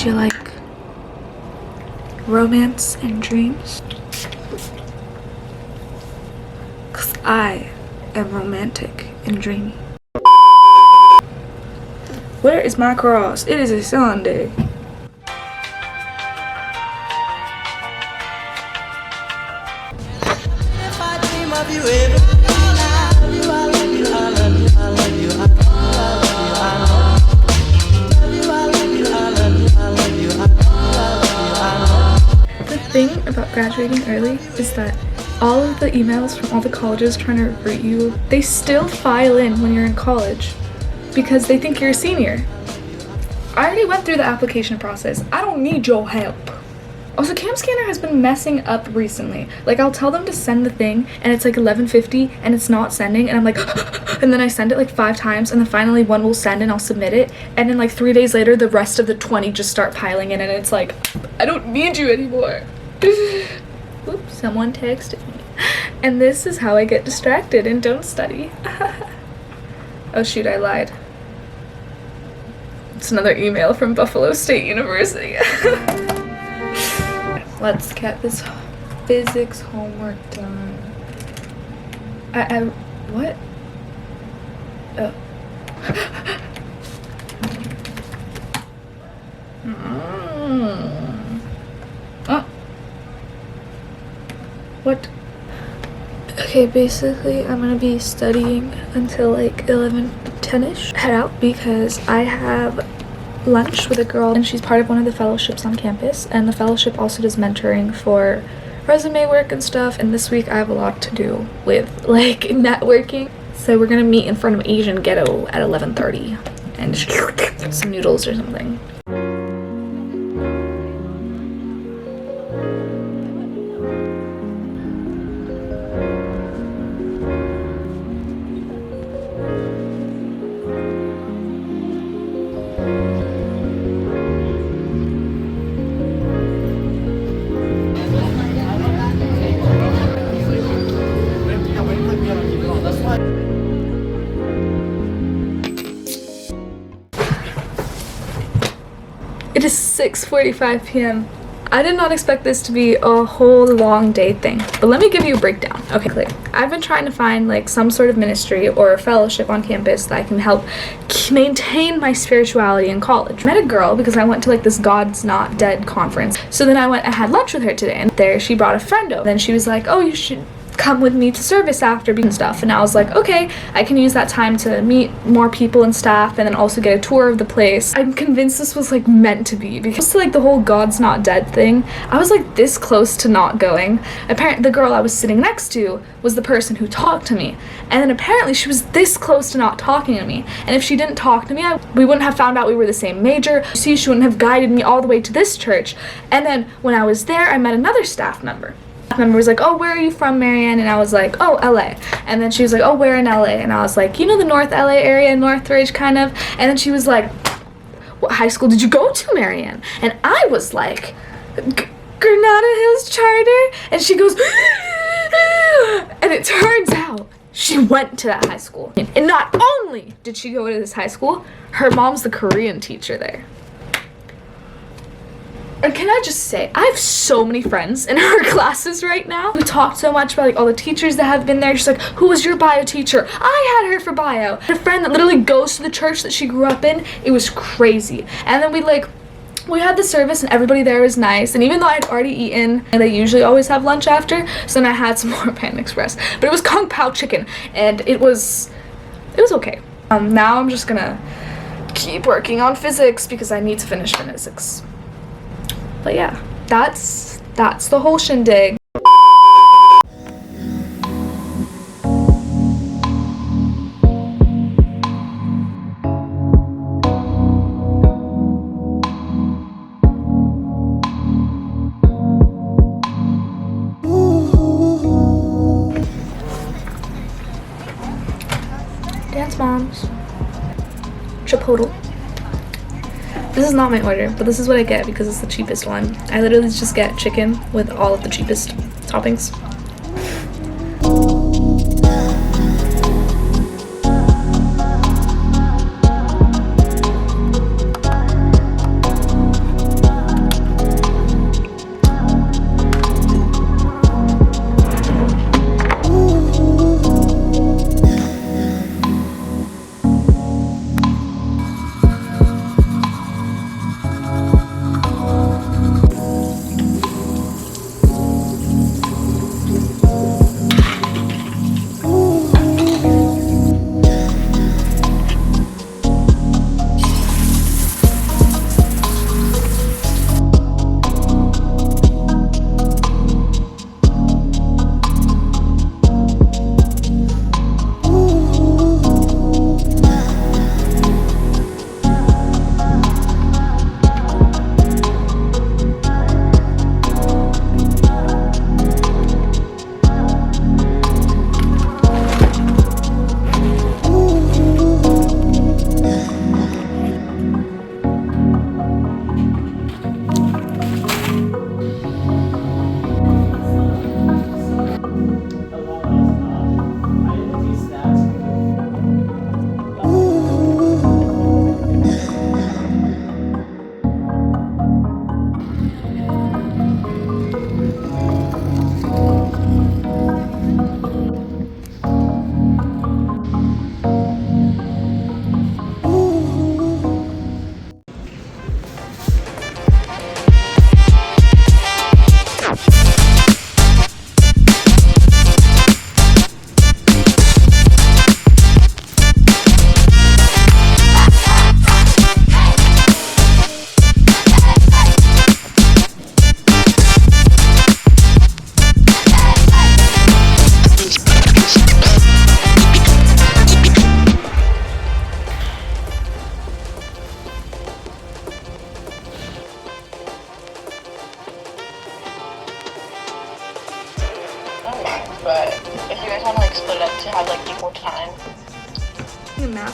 Do you like romance and dreams? 'Cause I am romantic and dreamy. Where is my cross? It is a Sunday. The thing about graduating early is that all of the emails from all the colleges trying to recruit you, they still file in when you're in college because they think you're a senior. I already went through the application process. I don't need your help. Also, Cam Scanner has been messing up recently. Like, I'll tell them to send the thing and it's like 11:50 and it's not sending and I'm like and then I send it like 5 times and then finally one will send and I'll submit it, and then like 3 days later the rest of the 20 just start piling in and it's like, I don't need you anymore. Oops, someone texted me. And this is how I get distracted and don't study. Oh shoot, I lied. It's another email from Buffalo State University. Let's get this physics homework done. What? Oh. Oh. What? Okay, basically I'm gonna be studying until like 11:10ish. Head out because I have lunch with a girl and she's part of one of the fellowships on campus, and the fellowship also does mentoring for resume work and stuff, and this week I have a lot to do with like networking. So we're gonna meet in front of Asian Ghetto at 11:30 and just get some noodles or something. It is 6:45 p.m. I did not expect this to be a whole long day thing, but let me give you a breakdown. Okay, clear. I've been trying to find like some sort of ministry or a fellowship on campus that I can help maintain my spirituality in college. I met a girl because I went to like this God's Not Dead conference. So then I had lunch with her today, and there she brought a friend over. Then she was like, oh, you should come with me to service after and stuff, and I was like, okay, I can use that time to meet more people and staff and then also get a tour of the place. I'm convinced this was like meant to be, because like the whole God's Not Dead thing, I was like this close to not going. Apparently the girl I was sitting next to was the person who talked to me, and then apparently she was this close to not talking to me, and if she didn't talk to me, we wouldn't have found out we were the same major. See, she wouldn't have guided me all the way to this church. And then when I was there, I met another staff member was like, oh, where are you from, Marianne? And I was like, oh, LA. And then she was like, oh, where in LA? And I was like, you know, the North LA area, Northridge kind of. And then she was like, what high school did you go to, Marianne? And I was like, Granada Hills Charter. And she goes, and it turns out she went to that high school. And not only did she go to this high school, her mom's the Korean teacher there. And can I just say, I have so many friends in her classes right now. We talked so much about like all the teachers that have been there. She's like, who was your bio teacher? I had her for bio. A friend that literally goes to the church that she grew up in. It was crazy. And then we had the service and everybody there was nice. And even though I'd already eaten, and they usually always have lunch after, so then I had some more Panda Express. But it was Kung Pao chicken, and it was okay. Now I'm just gonna keep working on physics because I need to finish physics. But yeah, that's the whole shindig. Dance Moms. Chipotle. This is not my order, but this is what I get because it's the cheapest one. I literally just get chicken with all of the cheapest toppings.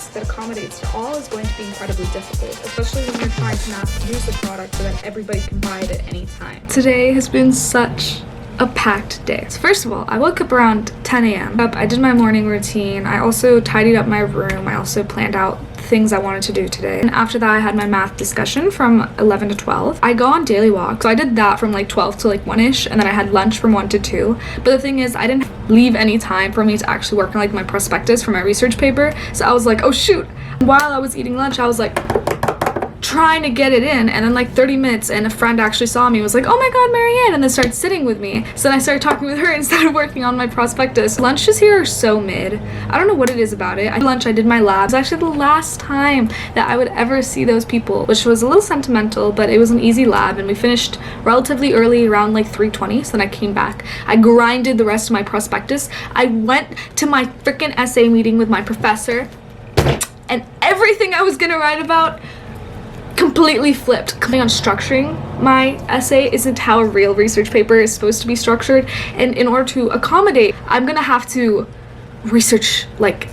task that accommodates to all is going to be incredibly difficult, especially when you're trying to mass produce a product so that everybody can buy it at any time. Today has been such a packed day. So first of all, I woke up around 10 a.m. I did my morning routine. I also tidied up my room. I also planned out things I wanted to do today. And after that, I had my math discussion from 11 to 12. I go on daily walks. So I did that from like 12 to like 1-ish, and then I had lunch from 1 to 2. But the thing is, I didn't leave any time for me to actually work on like my prospectus for my research paper. So I was like, oh shoot. While I was eating lunch, I was like trying to get it in, and then like 30 minutes and a friend actually saw me, was like, oh my god, Marianne, and then started sitting with me. So then I started talking with her instead of working on my prospectus. Lunches here are so mid. I don't know what it is about it. At lunch I did my labs. It was actually the last time that I would ever see those people, which was a little sentimental, but it was an easy lab, and we finished relatively early, around like 3:20. So then I came back, I grinded the rest of my prospectus. I went to my freaking essay meeting with my professor, and everything I was gonna write about completely flipped. Coming on structuring my essay isn't how a real research paper is supposed to be structured, and in order to accommodate, I'm gonna have to research like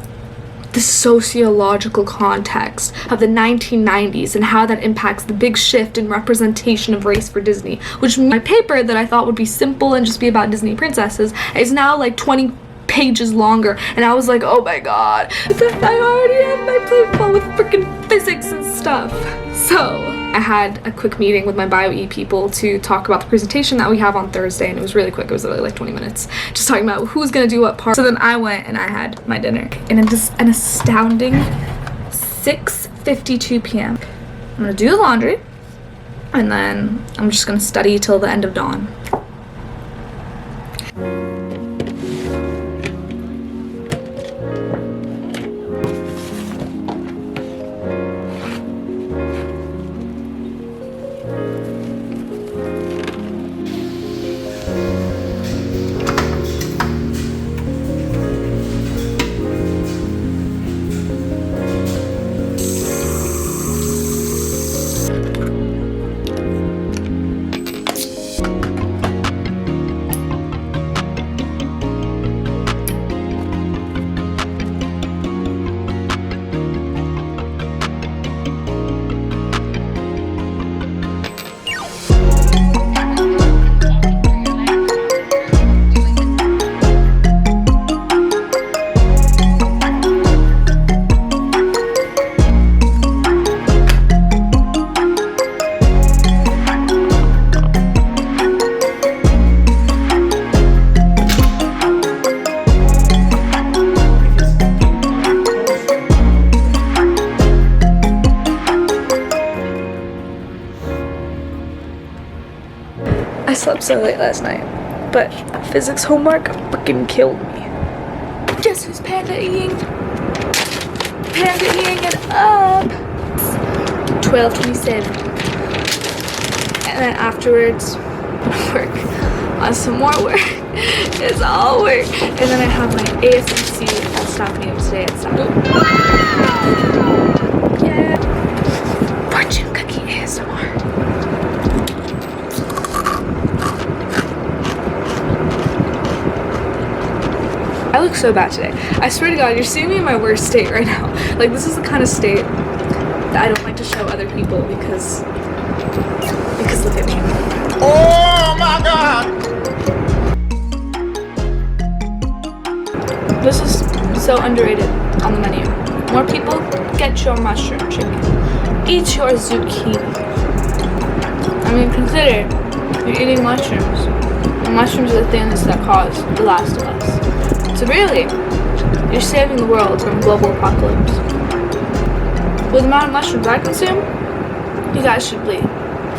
the sociological context of the 1990s and how that impacts the big shift in representation of race for Disney, which my paper that I thought would be simple and just be about Disney princesses is now like 20 pages longer, and I was like, oh my god, I already have my plate full with freaking physics and stuff. So I had a quick meeting with my BIOE people to talk about the presentation that we have on Thursday, and it was really quick. It was literally like 20 minutes, just talking about who's gonna do what part. So then I went and I had my dinner, and it is an astounding 6:52 p.m. I'm gonna do the laundry, and then I'm just gonna study till the end of dawn. I slept so late last night, but physics homework freaking killed me. Guess who's panda-ing? Panda-ing it up! 12:27. And then afterwards, work on some more work. It's all work. And then I have my ASMC staff meeting today at 7. Yeah. Fortune cookie ASMR. I look so bad today. I swear to God, you're seeing me in my worst state right now. Like, this is the kind of state that I don't like to show other people because look at me. Oh my God! This is so underrated on the menu. More people, get your mushroom chicken. Eat your zucchini. I mean, consider you're eating mushrooms. And mushrooms are the things that cause The Last of Us. So really, you're saving the world from global apocalypse. With the amount of mushrooms I consume, you guys should be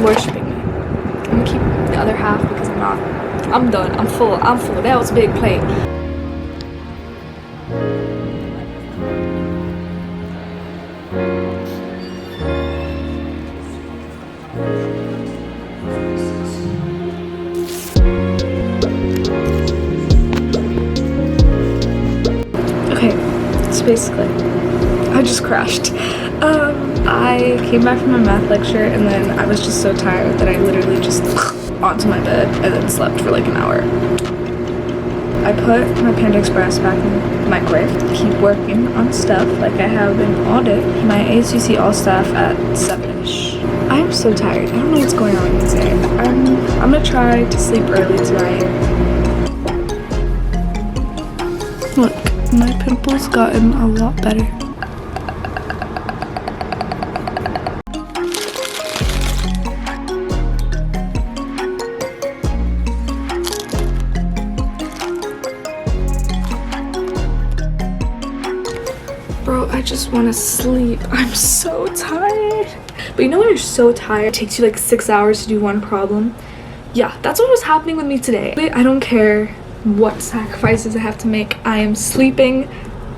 worshipping me. I'm gonna keep the other half because I'm done. I'm full. That was a big plate. Okay, so basically, I just crashed. I came back from my math lecture, and then I was just so tired that I literally just onto my bed and then slept for like an hour. I put my Panda Express back in the microwave. Keep working on stuff like I have been all day. My ACC all staff at 7ish. I'm so tired. I don't know what's going on with me today. I'm gonna try to sleep early tonight. Look, my pimples gotten a lot better. Bro, I just want to sleep. I'm so tired. But you know when you're so tired, it takes you like 6 hours to do one problem? Yeah, that's what was happening with me today. I don't care what sacrifices I have to make. I am sleeping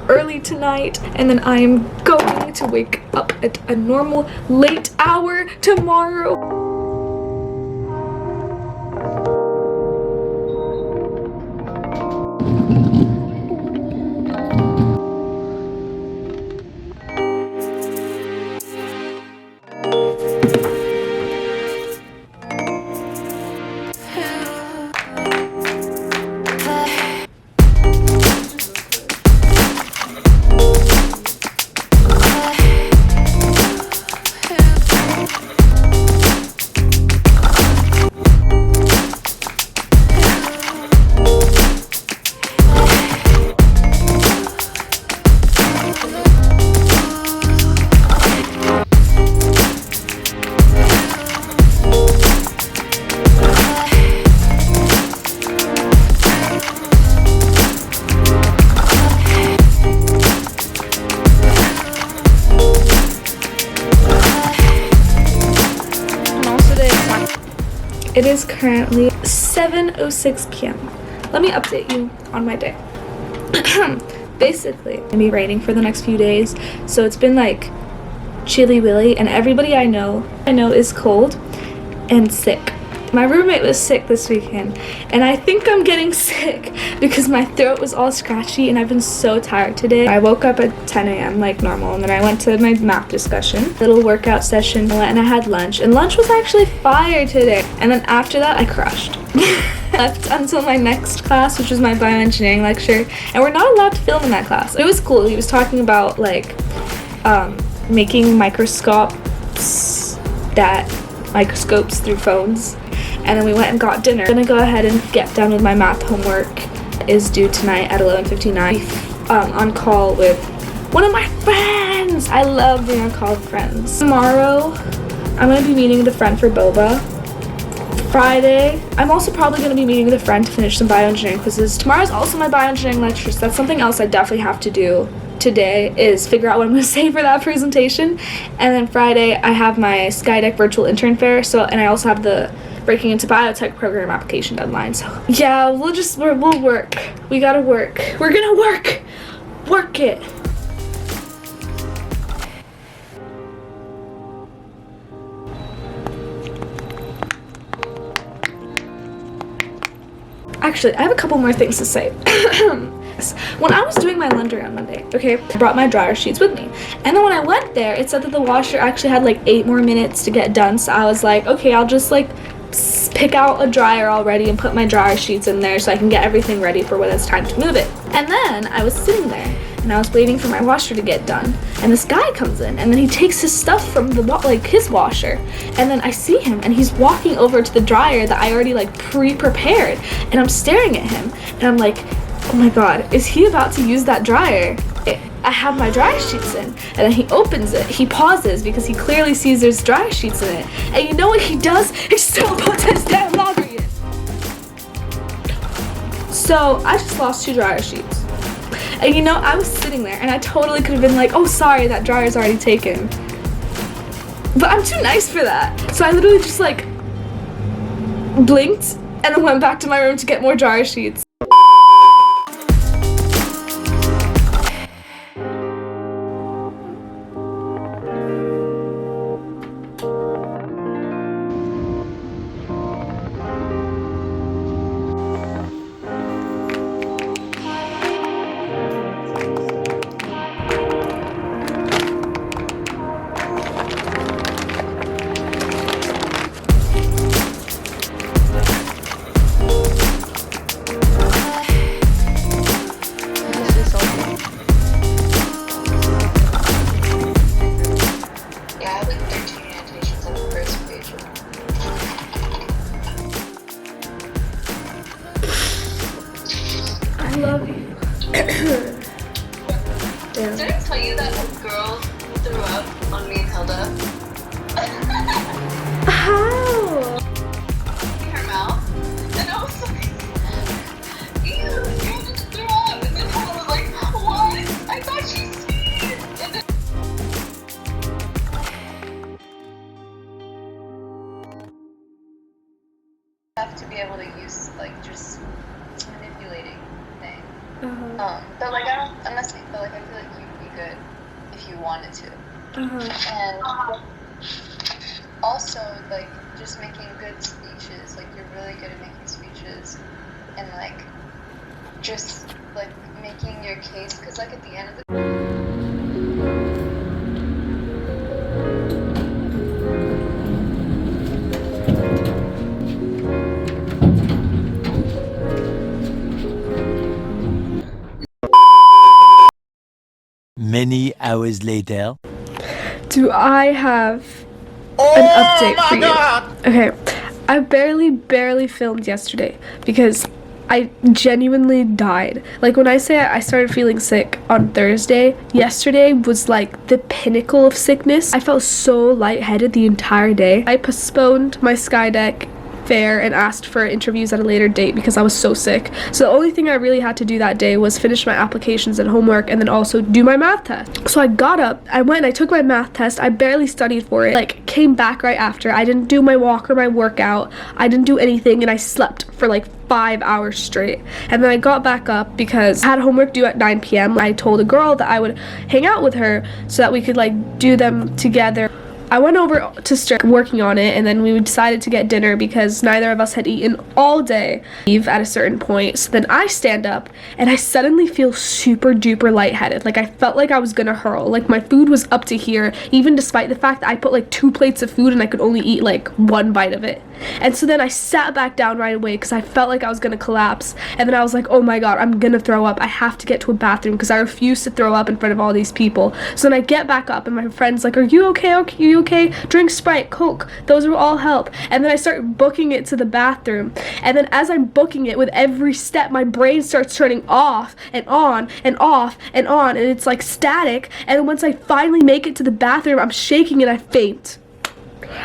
early tonight, and then I am going to wake up at a normal late hour tomorrow. It is currently 7:06 p.m. Let me update you on my day. Basically, it's gonna be raining for the next few days, so it's been like chilly willy, and everybody I know is cold and sick. My roommate was sick this weekend, and I think I'm getting sick because my throat was all scratchy and I've been so tired today. I woke up at 10 a.m. like normal, and then I went to my math discussion, little workout session, and I had lunch, and lunch was actually fire today. And then after that, I crushed. Left until my next class, which was my bioengineering lecture, and we're not allowed to film in that class. It was cool. He was talking about like making microscopes through phones. And then we went and got dinner. I'm gonna go ahead and get done with my math homework. It is due tonight at 11:59. On call with one of my friends. I love being on call with friends. Tomorrow, I'm gonna be meeting with a friend for boba. Friday, I'm also probably gonna be meeting with a friend to finish some bioengineering quizzes. Tomorrow's also my bioengineering lecture, so that's something else I definitely have to do today, is figure out what I'm going to say for that presentation. And then Friday I have my Skydeck virtual intern fair, and I also have the breaking into biotech program application deadline. So yeah, we'll work. We gotta work. We're gonna work it. Actually, I have a couple more things to say. When I was doing my laundry on Monday, okay, I brought my dryer sheets with me. And then when I went there, it said that the washer actually had like 8 more minutes to get done. So I was like, okay, I'll just like pick out a dryer already and put my dryer sheets in there so I can get everything ready for when it's time to move it. And then I was sitting there and I was waiting for my washer to get done. And this guy comes in and then he takes his stuff from his washer. And then I see him and he's walking over to the dryer that I already like pre-prepared. And I'm staring at him and I'm like, oh my god, is he about to use that dryer? I have my dryer sheets in, and then he opens it. He pauses because he clearly sees there's dryer sheets in it. And you know what he does? He still puts his damn laundry in. So I just lost 2 dryer sheets. And you know, I was sitting there and I totally could have been like, oh sorry, that dryer's already taken. But I'm too nice for that. So I literally just like blinked and then went back to my room to get more dryer sheets. have to be able to use like just manipulating thing. Uh-huh. But like I'm not saying, but like I feel like you'd be good if you wanted to. Uh-huh. And also like just making good speeches. Like you're really good at making speeches, and like just like making your case, because like at the end of the Many hours later. Do I have an update for you? Okay, I barely filmed yesterday because I genuinely died. Like when I say I started feeling sick on Thursday, yesterday was like the pinnacle of sickness. I felt so lightheaded the entire day. I postponed my Skydeck fair and asked for interviews at a later date because I was so sick. So the only thing I really had to do that day was finish my applications and homework and then also do my math test. So I got up, I went and I took my math test. I barely studied for it, like came back right after. I didn't do my walk or my workout. I didn't do anything and I slept for like 5 hours straight. And then I got back up because I had homework due at 9 p.m. I told a girl that I would hang out with her so that we could like do them together. I went over to start working on it, and then we decided to get dinner because neither of us had eaten all day. Leave at a certain point, so then I stand up and I suddenly feel super duper lightheaded. Like I felt like I was gonna hurl. Like my food was up to here, even despite the fact that I put like 2 plates of food and I could only eat like 1 bite of it. And so then I sat back down right away because I felt like I was gonna collapse. And then I was like, oh my god, I'm gonna throw up. I have to get to a bathroom because I refuse to throw up in front of all these people. So then I get back up and my friend's like, are you okay? Are you okay? Drink Sprite, Coke, those will all help. And then I start booking it to the bathroom. And then as I'm booking it, with every step, my brain starts turning off and on and off and on. And it's like static. And then once I finally make it to the bathroom, I'm shaking and I faint.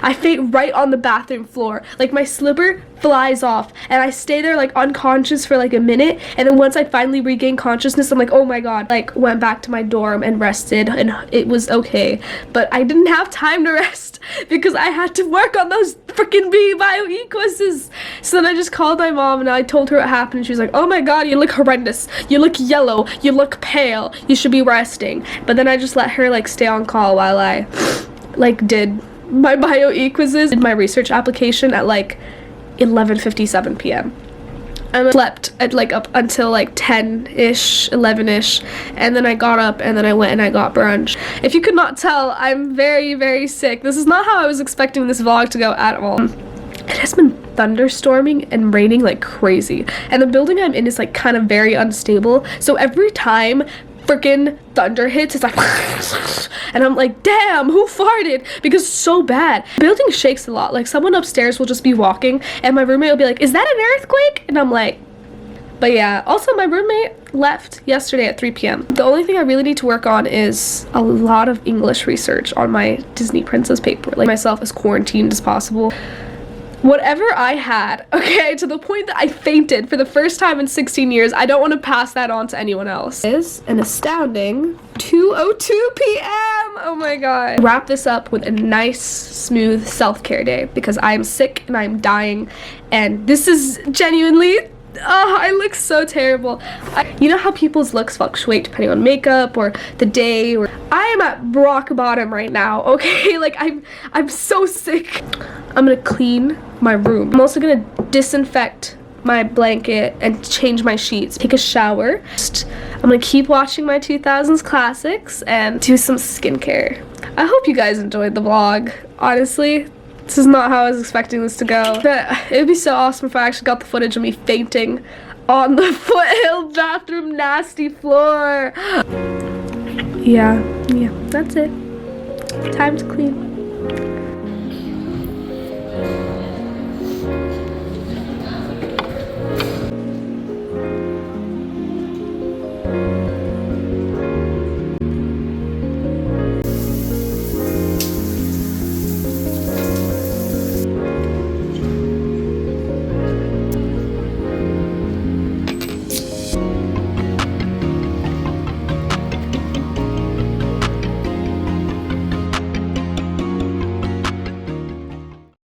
I faint right on the bathroom floor. Like my slipper flies off and I stay there like unconscious for like a minute, and then once I finally regain consciousness, I'm like, oh my god. Like went back to my dorm and rested and it was okay. But I didn't have time to rest because I had to work on those freaking BIOE quizzes. So then I just called my mom and I told her what happened and she was like, oh my god, you look horrendous. You look yellow. You look pale. You should be resting. But then I just let her like stay on call while I like did my BIOE quizzes in my research application at like 11:57 p.m. and I slept at like up until like 10-ish, 11-ish, and then I got up and then I went and I got brunch. If you could not tell, I'm very sick. This is not how I was expecting this vlog to go at all. It has been thunderstorming and raining like crazy, and the building I'm in is like kind of very unstable, so every time freaking thunder hits, it's like and I'm like, damn, who farted? Because it's so bad. The building shakes a lot. Like someone upstairs will just be walking and my roommate will be like, is that an earthquake? And I'm like, but yeah. Also, my roommate left yesterday at 3 p.m. The only thing I really need to work on is a lot of English research on my Disney princess paper, like myself as quarantined as possible. Whatever I had, okay, to the point that I fainted for the first time in 16 years, I don't want to pass that on to anyone else. It is an astounding 2:02 p.m. Oh my god. Wrap this up with a nice, smooth self-care day because I am sick and I'm dying, and this is genuinely, oh, I look so terrible. You know how people's looks fluctuate depending on makeup or the day, or I am at rock bottom right now, okay? Like I'm so sick. I'm gonna clean my room. I'm also gonna disinfect my blanket and change my sheets, take a shower. I'm gonna keep watching my 2000s classics and do some skincare. I hope you guys enjoyed the vlog. Honestly, this is not how I was expecting this to go. But it would be so awesome if I actually got the footage of me fainting on the Foothill bathroom nasty floor. Yeah, that's it. Time to clean.